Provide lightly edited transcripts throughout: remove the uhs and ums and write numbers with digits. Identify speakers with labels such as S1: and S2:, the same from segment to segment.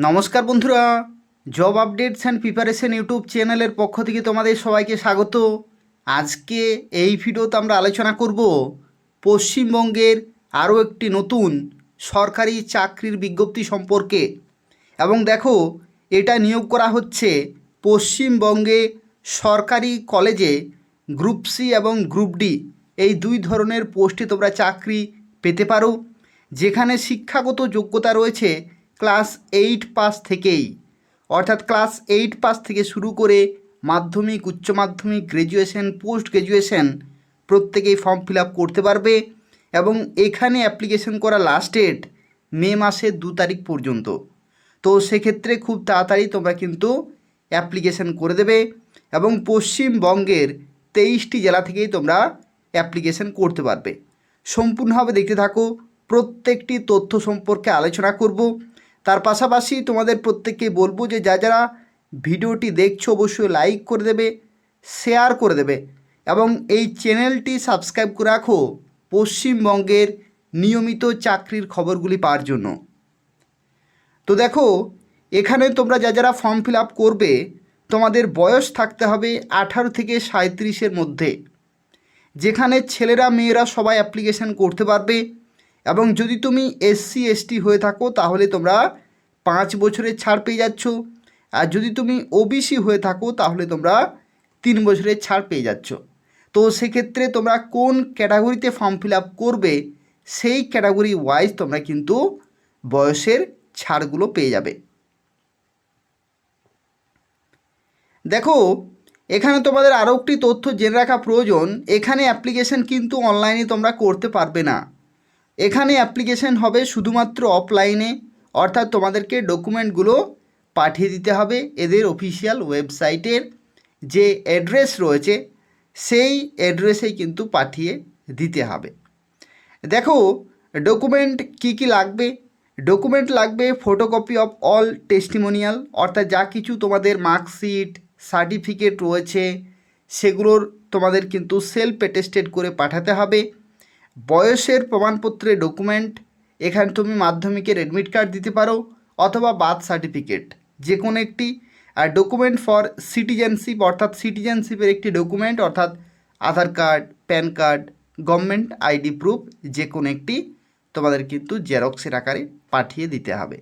S1: নমস্কার বন্ধুরা, job updates and preparation YouTube চ্যানেলের পক্ষ থেকে তোমাদের সবাইকে স্বাগত। আজকে এই ভিডিওতে আমরা আলোচনা করব পশ্চিমবঙ্গের আরও একটি নতুন সরকারি চাকরির বিজ্ঞপ্তি সম্পর্কে। এবং দেখো, এটা নিয়োগ করা হচ্ছে পশ্চিমবঙ্গে সরকারি কলেজে গ্রুপ সি এবং গ্রুপ ডি এই দুই ধরনের পোস্টে তোমরা চাকরি পেতে পারো, যেখানে শিক্ষাগত যোগ্যতা রয়েছে ক্লাস 8 পাস থেকেই। অর্থাৎ ক্লাস 8 পাস থেকে শুরু করে মাধ্যমিক, উচ্চ মাধ্যমিক, গ্র্যাজুয়েশন, পোস্ট গ্র্যাজুয়েশন প্রত্যেকেই ফর্ম ফিল আপ করতে পারবে। এবং এখানে অ্যাপ্লিকেশন করা লাস্ট ডেট মে মাসের 2 তারিখ পর্যন্ত। তো সেক্ষেত্রে খুব তাড়াতাড়ি তোমরা কিন্তু অ্যাপ্লিকেশন করে দেবে এবং পশ্চিমবঙ্গের 23টি জেলা থেকেই তোমরা অ্যাপ্লিকেশন করতে পারবে। সম্পূর্ণভাবে দেখতে থাকো, প্রত্যেকটি তথ্য সম্পর্কে আলোচনা করব। তার পাশাপাশি তোমাদের প্রত্যেককে বলবো যে যারা ভিডিওটি দেখছো অবশ্যই লাইক করে দেবে, শেয়ার করে দেবে এবং এই চ্যানেলটি সাবস্ক্রাইব করে রাখো পশ্চিমবঙ্গের নিয়মিত চাকরির খবরগুলি পাওয়ার জন্য। তো দেখো, এখানে তোমরা যারা ফর্ম ফিল আপ করবে তোমাদের বয়স থাকতে হবে 18 থেকে 37-এর মধ্যে, যেখানে ছেলেরা মেয়েরা সবাই অ্যাপ্লিকেশান করতে পারবে। এবং যদি তুমি SC ST হয়ে থাকো তাহলে তোমরা 5 বছরের ছাড় পেয়ে যাচ্ছ, আর যদি তুমি OBC হয়ে থাকো তাহলে তোমরা 3 বছরের ছাড় পেয়ে যাচ্ছ। তো সেক্ষেত্রে তোমরা কোন ক্যাটাগরিতে ফর্ম ফিল আপ করবে সেই ক্যাটাগরি ওয়াইজ তোমরা কিন্তু বয়সের ছাড়গুলো পেয়ে যাবে। দেখো, এখানে তোমাদের আরও একটি তথ্য জেনে রাখা প্রয়োজন। এখানে অ্যাপ্লিকেশান কিন্তু অনলাইনে তোমরা করতে পারবে না, এখানে অ্যাপ্লিকেশান হবে শুধুমাত্র অফলাইনে। অর্থাৎ তোমাদেরকে ডকুমেন্টগুলো পাঠিয়ে দিতে হবে এদের অফিসিয়াল ওয়েবসাইটের যে অ্যাড্রেস রয়েছে সেই অ্যাড্রেসেই কিন্তু পাঠিয়ে দিতে হবে। দেখো, ডকুমেন্ট কি কি লাগবে। ডকুমেন্ট লাগবে ফটোকপি অফ অল টেস্টিমোনিয়াল, অর্থাৎ যা কিছু তোমাদের মার্কশিট, সার্টিফিকেট রয়েছে সেগুলোর তোমাদের কিন্তু সেলফ অ্যাটেস্টেড করে পাঠাতে হবে। বয়সের প্রমাণপত্রের ডকুমেন্ট, এখানে তুমি মাধ্যমিকের অ্যাডমিট কার্ড দিতে পারো অথবা বার্থ সার্টিফিকেট, যে কোনো একটি। আর ডকুমেন্ট ফর সিটিজেনশিপ, অর্থাৎ সিটিজেনশিপের একটি ডকুমেন্ট, অর্থাৎ Aadhaar card, PAN card, government ID proof, যে কোনো একটি তোমাদের কিন্তু জেরক্সের আকারে পাঠিয়ে দিতে হবে।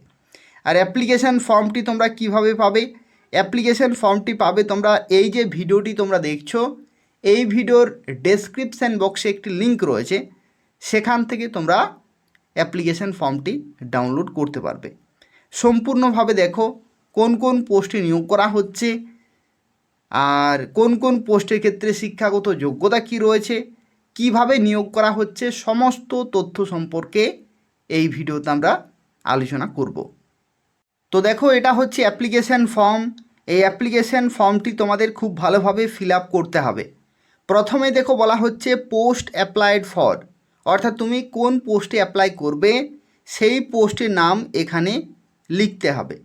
S1: আর অ্যাপ্লিকেশান ফর্মটি তোমরা কিভাবে পাবে? অ্যাপ্লিকেশান ফর্মটি পাবে তোমরা এই যে ভিডিওটি তোমরা দেখছো, এই ভিডিওর ডেসক্রিপশান বক্সে একটি লিঙ্ক রয়েছে, সেখান থেকে তোমরা অ্যাপ্লিকেশান ফর্মটি ডাউনলোড করতে পারবে। সম্পূর্ণভাবে দেখো কোন কোন পোস্টে নিয়োগ করা হচ্ছে আর কোন কোন পোস্টের ক্ষেত্রে শিক্ষাগত যোগ্যতা কি রয়েছে, কিভাবে নিয়োগ করা হচ্ছে, সমস্ত তথ্য সম্পর্কে এই ভিডিওতে আমরা আলোচনা করব। তো দেখো, এটা হচ্ছে অ্যাপ্লিকেশান ফর্ম। এই অ্যাপ্লিকেশান ফর্মটি তোমাদের খুব ভালোভাবে ফিল আপ করতে হবে। প্রথমে দেখো বলা হচ্ছে পোস্ট অ্যাপ্লাইড ফর, অর্থাৎ তুমি কোন পোস্টে অ্যাপ্লাই করবে সেই পোস্টের নাম এখানে লিখতে হবে।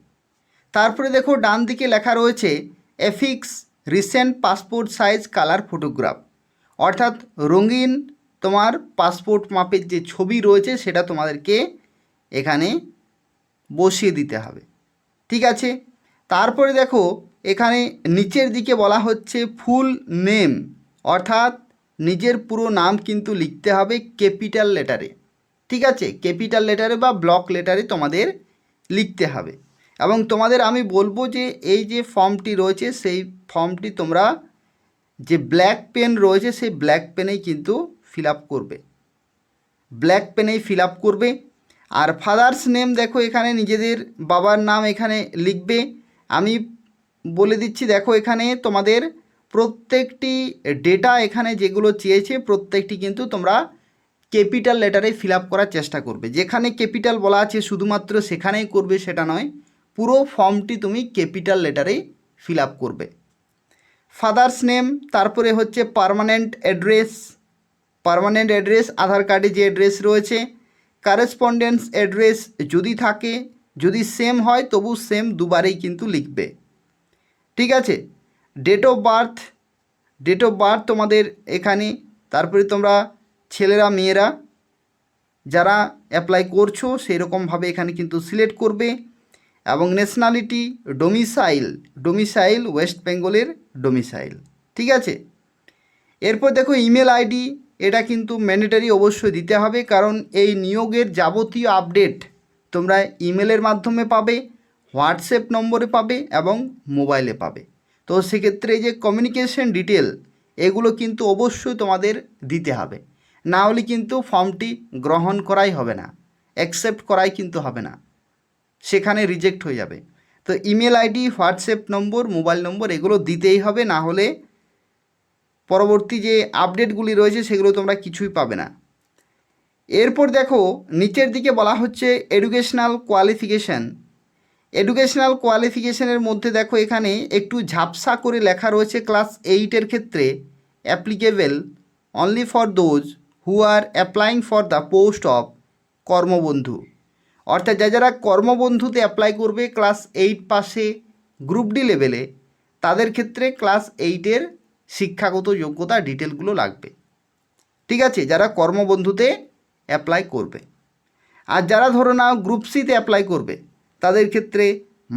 S1: তারপরে দেখো ডান দিকে লেখা রয়েছে affix recent passport size colour photograph, অর্থাৎ রঙিন তোমার পাসপোর্ট মাপের যে ছবি রয়েছে সেটা তোমাদেরকে এখানে বসিয়ে দিতে হবে। ঠিক আছে। তারপরে দেখো এখানে নিচের দিকে বলা হচ্ছে ফুল নেম, অর্থাৎ নিজের পুরো নাম কিন্তু লিখতে হবে ক্যাপিটাল লেটারে। ঠিক আছে, ক্যাপিটাল লেটারে বা ব্লক লেটারে তোমাদের লিখতে হবে। এবং তোমাদের আমি বলবো যে এই যে ফর্মটি রয়েছে সেই ফর্মটি তোমরা যে ব্ল্যাক পেন রয়েছে সেই ব্ল্যাক পেনেই কিন্তু ফিল আপ করবে, ব্ল্যাক পেনেই ফিল আপ করবে। আর ফাদার্স নেম দেখো এখানে নিজেদের বাবার নাম এখানে লিখবে। আমি বলে দিচ্ছি, দেখো এখানে তোমাদের প্রত্যেকটি ডেটা এখানে যেগুলো চেয়েছে প্রত্যেকটি কিন্তু তোমরা ক্যাপিটাল লেটারে ফিল আপ করার চেষ্টা করবে। যেখানে ক্যাপিটাল বলা আছে শুধুমাত্র সেখানেই করবে সেটা নয়, পুরো ফর্মটি তুমি ক্যাপিটাল লেটারেই ফিল আপ করবে। ফাদার্স নেম, তারপরে হচ্ছে পার্মানেন্ট অ্যাড্রেস, পার্মানেন্ট অ্যাড্রেস আধার কার্ডে যে অ্যাড্রেস রয়েছে, কারেসপন্ডেন্স অ্যাড্রেস যদি থাকে, যদি সেম হয় তবু সেম দুবারেই কিন্তু লিখবে। ঠিক আছে। Date of birth, date of birth তোমাদের এখানে, তারপরে তোমরা ছেলেরা মেয়েরা যারা অ্যাপ্লাই করছো সেই রকমভাবে এখানে কিন্তু সিলেক্ট করবে। এবং ন্যাশনালিটি ডোমিসাইল ওয়েস্ট বেঙ্গলের ডোমিসাইল। ঠিক আছে, এরপর দেখো ইমেল আইডি, এটা কিন্তু ম্যান্ডেটরি অবশ্যই দিতে হবে, কারণ এই নিয়োগের যাবতীয় আপডেট তোমরা ইমেলের মাধ্যমে পাবে, হোয়াটসঅ্যাপ নম্বরে পাবে এবং মোবাইলে পাবে। তো সেক্ষেত্রে এই যে কমিউনিকেশন ডিটেল এগুলো কিন্তু অবশ্যই তোমাদের দিতে হবে, না হলে কিন্তু ফর্মটি গ্রহণ করাই হবে না, অ্যাকসেপ্ট করাই কিন্তু হবে না, সেখানে রিজেক্ট হয়ে যাবে। তো ইমেল আইডি, হোয়াটসঅ্যাপ নম্বর, মোবাইল নম্বর এগুলো দিতেই হবে, না হলে পরবর্তী যে আপডেটগুলি রয়েছে সেগুলো তোমরা কিছুই পাবে না। এরপর দেখো নিচের দিকে বলা হচ্ছে এডুকেশনাল কোয়ালিফিকেশনের মধ্যে দেখো এখানে একটু ঝাপসা করে লেখা রয়েছে ক্লাস 8-এর ক্ষেত্রে applicable only for those who are applying for the post of Karmabandhu. অর্থাৎ যারা কর্মবন্ধুতে অ্যাপ্লাই করবে ক্লাস 8 পাশে গ্রুপ ডি লেভেলে, তাদের ক্ষেত্রে ক্লাস 8-এর শিক্ষাগত যোগ্যতা ডিটেলগুলো লাগবে। ঠিক আছে, যারা কর্মবন্ধুতে অ্যাপ্লাই করবে। আর যারা ধরো নাও গ্রুপ সিতে অ্যাপ্লাই করবে, তাদের ক্ষেত্রে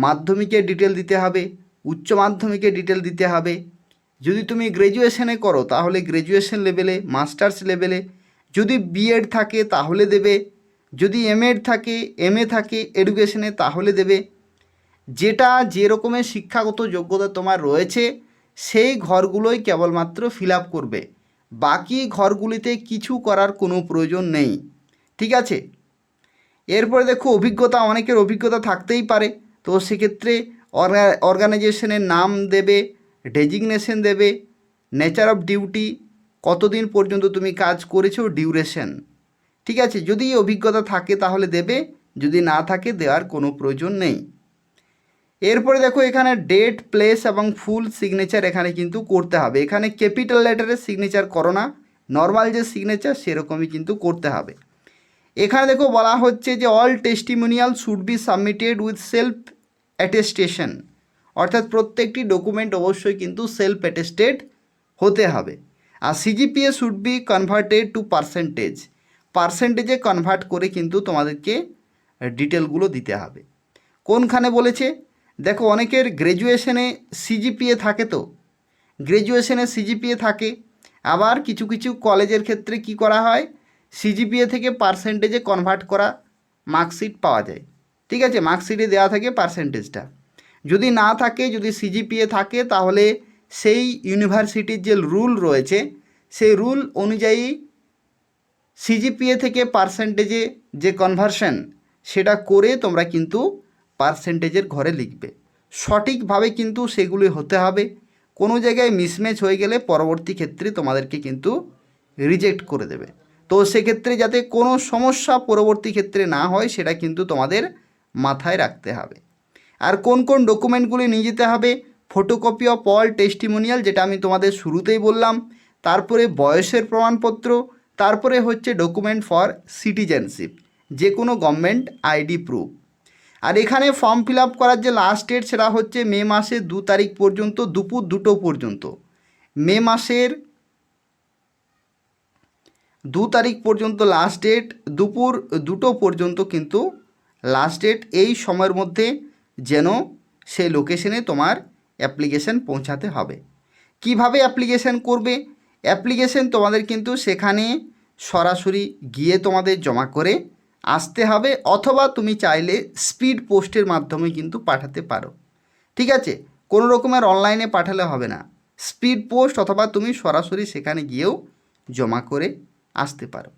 S1: মাধ্যমিকের ডিটেল দিতে হবে, উচ্চ মাধ্যমিকের ডিটেল দিতে হবে। যদি তুমি গ্র্যাজুয়েশনে করো তাহলে গ্র্যাজুয়েশন লেভেলে, মাস্টার্স লেভেলে, যদি বিএড থাকে তাহলে দেবে, যদি এমএড থাকে, এমএ থাকে এডুকেশনে তাহলে দেবে। যেটা যে রকমের শিক্ষাগত যোগ্যতা তোমার রয়েছে সেই ঘরগুলোই কেবলমাত্র ফিল আপ করবে, বাকি ঘরগুলিতে কিছু করার কোনো প্রয়োজন নেই। ঠিক আছে, এরপরে দেখো অভিজ্ঞতা, অনেকের অভিজ্ঞতা থাকতেই পারে, তো সেক্ষেত্রে অর্গানাইজেশনের নাম দেবে, ডেজিগনেশন দেবে, নেচার অফ ডিউটি, কতদিন পর্যন্ত তুমি কাজ করেছো, ডিউরেশন। ঠিক আছে, যদি অভিজ্ঞতা থাকে তাহলে দেবে, যদি না থাকে দেওয়ার কোনো প্রয়োজন নেই। এরপরে দেখো এখানে ডেট, প্লেস এবং ফুল সিগনেচার এখানে কিন্তু করতে হবে। এখানে ক্যাপিটাল লেটারে সিগনেচার করো না, নর্মাল যে সিগনেচার সেরকমই কিন্তু করতে হবে। এখানে দেখো বলা হচ্ছে যে all testimonial should be submitted with self attestation, অর্থাৎ প্রত্যেকটি ডকুমেন্ট অবশ্যই কিন্তু সেলফ অ্যাটেস্টেড হতে হবে। আর CGPA should be converted to পার্সেন্টেজে কনভার্ট করে কিন্তু তোমাদেরকে ডিটেলগুলো দিতে হবে। কোনখানে বলেছে দেখো, অনেকের গ্র্যাজুয়েশনে সিজিপিএ থাকে, তো গ্র্যাজুয়েশনে সিজিপিএ থাকে, আবার কিছু কিছু কলেজের ক্ষেত্রে কি করা হয়, সিজিপিএ থেকে পার্সেন্টেজে কনভার্ট করা মার্কশিট পাওয়া যায়। ঠিক আছে, মার্কশিটে দেওয়া থাকে পার্সেন্টেজটা। যদি না থাকে, যদি সিজিপিএ থাকে, তাহলে সেই ইউনিভার্সিটির যে রুল রয়েছে সেই রুল অনুযায়ী সিজিপিএ থেকে পার্সেন্টেজে যে কনভার্সন সেটা করে তোমরা কিন্তু পার্সেন্টেজের ঘরে লিখবে। সঠিকভাবে কিন্তু সেগুলি হতে হবে, কোনো জায়গায় মিসম্যাচ হয়ে গেলে পরবর্তী ক্ষেত্রে তোমাদেরকে কিন্তু রিজেক্ট করে দেবে। তো সেক্ষেত্রে যাতে কোনো সমস্যা পরবর্তী ক্ষেত্রে না হয় সেটা কিন্তু তোমাদের মাথায় রাখতে হবে। আর কোন কোন ডকুমেন্টগুলি নিয়ে যেতে হবে, ফটোকপি অফ অল টেস্টিমোনিয়াল, যেটা আমি তোমাদের শুরুতেই বললাম, তারপরে বয়সের প্রমাণপত্র, তারপরে হচ্ছে ডকুমেন্ট ফর সিটিজেনশিপ, যে কোনো গভর্নমেন্ট আইডি প্রুফ। আর এখানে ফর্ম ফিল আপ করার যে লাস্ট ডেট সেটা হচ্ছে মে মাসের 2 তারিখ পর্যন্ত, দুপুর 2টো পর্যন্ত। মে মাসের 2 তারিখ পর্যন্ত লাস্ট ডেট, দুপুর 2টো পর্যন্ত কিন্তু লাস্ট ডেট। এই সময়ের মধ্যে যেন সেই লোকেশনে তোমার অ্যাপ্লিকেশন পৌঁছাতে হবে। কিভাবে অ্যাপ্লিকেশন করবে, অ্যাপ্লিকেশন তোমাদের কিন্তু সেখানে সরাসরি গিয়ে তোমাদের জমা করে আসতে হবে, অথবা তুমি চাইলে স্পিড পোস্টের মাধ্যমে কিন্তু পাঠাতে পারো। ঠিক আছে, কোনো রকমের অনলাইনে পাঠালে হবে না, স্পিড পোস্ট অথবা তুমি সরাসরি সেখানে গিয়েও জমা করে আসতে পারো।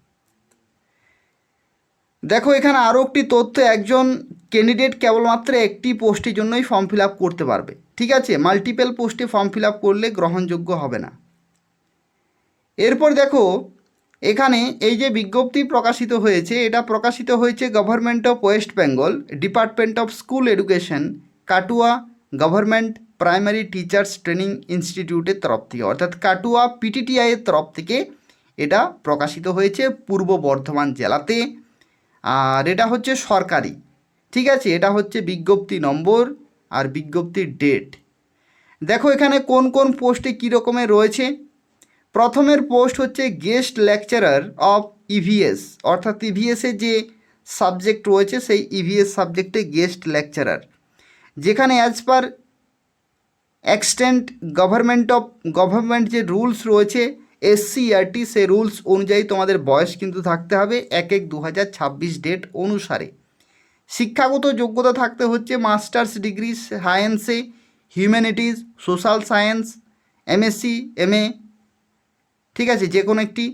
S1: দেখো এখানে আরও একটি তথ্য, একজন ক্যান্ডিডেট কেবলমাত্র একটি পোস্টের জন্যই ফর্ম ফিল আপ করতে পারবে। ঠিক আছে, মাল্টিপল পোস্টে ফর্ম ফিল আপ করলে গ্রহণযোগ্য হবে না। এরপর দেখো এখানে এই যে বিজ্ঞপ্তি প্রকাশিত হয়েছে, এটা প্রকাশিত হয়েছে government of West Bengal, department of school education, Katwa government primary teachers training ইনস্টিটিউটের তরফ থেকে, অর্থাৎ কাটুয়া পিটিটিআই এর তরফ থেকে এটা প্রকাশিত হয়েছে পূর্ব বর্ধমান জেলাতে। আর এটা হচ্ছে সরকারি। ঠিক আছে, এটা হচ্ছে বিজ্ঞপ্তি নম্বর আর বিজ্ঞপ্তির ডেট। দেখো এখানে কোন কোন পোস্টে কী রকমের রয়েছে। প্রথমের পোস্ট হচ্ছে গেস্ট লেকচারার অফ ইভিএস, অর্থাৎ ইভিএসের যে সাবজেক্ট রয়েছে সেই ইভিএস সাবজেক্টে গেস্ট লেকচারার। যেখানে অ্যাজ পার এক্সটেন্ট গভর্নমেন্ট যে রুলস রয়েছে এসসিইআরটি, সে রুলস অনুযায়ী তোমাদের বয়স কিন্তু থাকতে হবে 1/1/2026 ডেট অনুসারে। শিক্ষাগত যোগ্যতা থাকতে হচ্ছে মাস্টার্স ডিগ্রি সায়েন্সে, humanities, social science, MSc, MA, ঠিক আছে, যে কোনো একটি।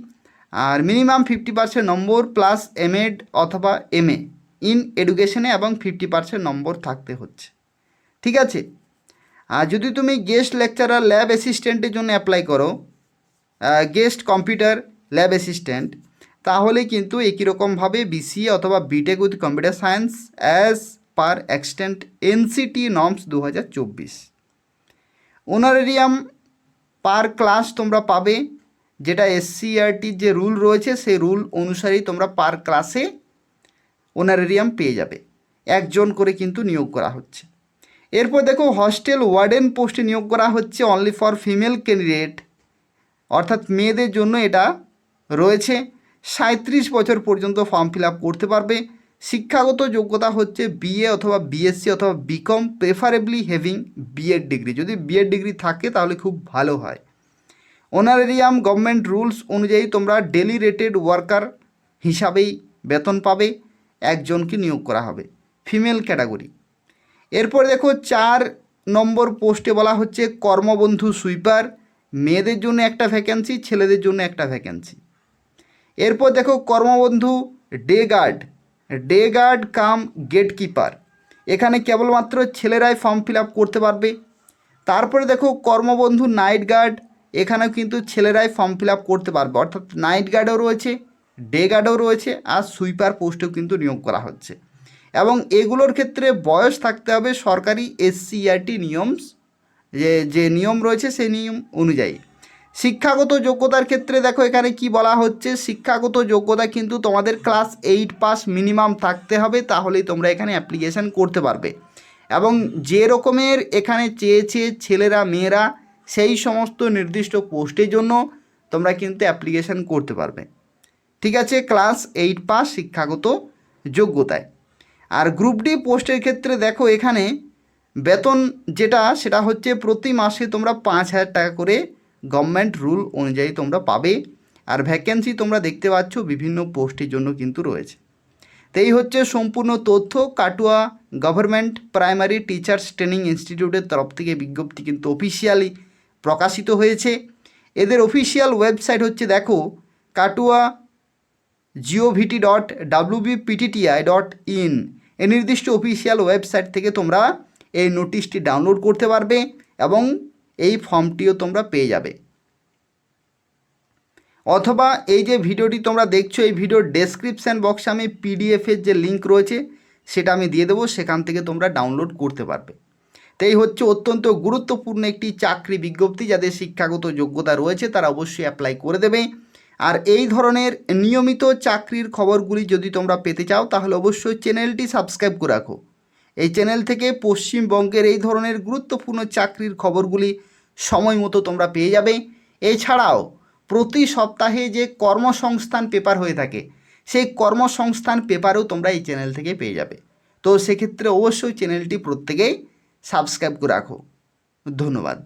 S1: আর মিনিমাম 50% নম্বর প্লাস এমএড অথবা এমএ ইন এডুকেশনে এবং 50% নম্বর থাকতে হচ্ছে, ঠিক আছে। আর যদি তুমি গেস্ট লেকচারার ল্যাব অ্যাসিস্ট্যান্টের জন্য অ্যাপ্লাই করো, গেস্ট কম্পিউটার ল্যাব অ্যাসিস্ট্যান্ট, তাহলে কিন্তু একই রকমভাবে বিসিএ অথবা BTech with computer science as per extent NCT norms 2024। Honorarium per class তোমরা পাবে, যেটা এসসিইআরটির যে রুল রয়েছে সেই রুল অনুসারেই তোমরা পার ক্লাসে অনারেরিয়াম পেয়ে যাবে। 1 জন করে কিন্তু নিয়োগ করা হচ্ছে। এরপর দেখো হস্টেল ওয়ার্ডেন পোস্টে নিয়োগ করা হচ্ছে অনলি ফর ফিমেল ক্যান্ডিডেট, অর্থাৎ মেয়েদের জন্য এটা রয়েছে। 37 বছর পর্যন্ত ফর্ম ফিল আপ করতে পারবে। শিক্ষাগত যোগ্যতা হচ্ছে বিএ অথবা বিএসসি অথবা BCom, preferably having BEd degree. যদি বিএড ডিগ্রি থাকে তাহলে খুব ভালো হয়। অনারেরিয়াম গভর্নমেন্ট রুলস অনুযায়ী তোমরা ডেলি রেটেড ওয়ার্কার হিসাবেই বেতন পাবে। 1 জনকে নিয়োগ করা হবে, ফিমেল ক্যাটাগরি। এরপর দেখো 4 নম্বর পোস্টে বলা হচ্ছে কর্মবন্ধু সুইপার, মেয়েদের জন্য একটা ভ্যাকেন্সি, ছেলেদের জন্য একটা ভ্যাকেন্সি। এরপর দেখো কর্মবন্ধু ডে গার্ড কাম গেট কিপার, এখানে কেবলমাত্র ছেলেরাই ফর্ম ফিল আপ করতে পারবে। তারপরে দেখো কর্মবন্ধু নাইট গার্ড, এখানেও কিন্তু ছেলেরাই ফর্ম ফিল আপ করতে পারবে, অর্থাৎ নাইট গার্ডও রয়েছে, ডে গার্ডও রয়েছে, আর সুইপার পোস্টেও কিন্তু নিয়োগ করা হচ্ছে। এবং এগুলোর ক্ষেত্রে বয়স থাকতে হবে সরকারি এসসিইআরটি নিয়মস, যে নিয়ম রয়েছে সেই নিয়ম অনুযায়ী। শিক্ষাগত যোগ্যতার ক্ষেত্রে দেখো এখানে কি বলা হচ্ছে, শিক্ষাগত যোগ্যতা কিন্তু তোমাদের ক্লাস 8 পাস মিনিমাম থাকতে হবে, তাহলেই তোমরা এখানে অ্যাপ্লিকেশান করতে পারবে। এবং যে রকমের এখানে চেয়েছে ছেলেরা মেয়েরা, সেই সমস্ত নির্দিষ্ট পোস্টের জন্য তোমরা কিন্তু অ্যাপ্লিকেশান করতে পারবে, ঠিক আছে, ক্লাস 8 পাস শিক্ষাগত যোগ্যতায়। আর গ্রুপ ডি পোস্টের ক্ষেত্রে দেখো এখানে বেতন সেটা হচ্ছে প্রতি মাসে তোমরা 5,000 টাকা করে গভর্নমেন্ট রুল অনুযায়ী তোমরা পাবে। আর ভ্যাকেন্সি তোমরা দেখতে পাচ্ছ বিভিন্ন পোস্টের জন্য কিন্তু রয়েছে। তো এই হচ্ছে সম্পূর্ণ তথ্য। কাটুয়া গভর্নমেন্ট প্রাইমারি টিচার্স ট্রেনিং ইনস্টিটিউটের তরফ থেকে বিজ্ঞপ্তি কিন্তু অফিসিয়ালি প্রকাশিত হয়েছে। এদের অফিসিয়াল ওয়েবসাইট হচ্ছে দেখো কাটুয়া govt.wbptti.in, এই নির্দিষ্ট অফিসিয়াল ওয়েবসাইট থেকে তোমরা এই নোটিশটি ডাউনলোড করতে পারবে এবং এই ফর্মটিও তোমরা পেয়ে যাবে। অথবা এই যে ভিডিওটি তোমরা দেখছো, এই ভিডিওর ডেসক্রিপশান বক্সে আমি পিডিএফের যে লিঙ্ক রয়েছে সেটা আমি দিয়ে দেবো, সেখান থেকে তোমরা ডাউনলোড করতে পারবে। তো এই হচ্ছে অত্যন্ত গুরুত্বপূর্ণ একটি চাকরি বিজ্ঞপ্তি, যাদের শিক্ষাগত যোগ্যতা রয়েছে তারা অবশ্যই অ্যাপ্লাই করে দেবে। আর এই ধরনের নিয়মিত চাকরির খবরগুলি যদি তোমরা পেতে চাও তাহলে অবশ্যই চ্যানেলটি সাবস্ক্রাইব করে রাখো। এই চ্যানেল থেকে পশ্চিমবঙ্গের এই ধরনের গুরুত্বপূর্ণ চাকরির খবরগুলি সময় মতো তোমরা পেয়ে যাবে। এছাড়াও প্রতি সপ্তাহে যে কর্মসংস্থান পেপার হয়ে থাকে সেই কর্মসংস্থান পেপারও তোমরা এই চ্যানেল থেকে পেয়ে যাবে। তো সেক্ষেত্রে অবশ্যই চ্যানেলটি প্রত্যেকেই সাবস্ক্রাইব করে রাখো। ধন্যবাদ।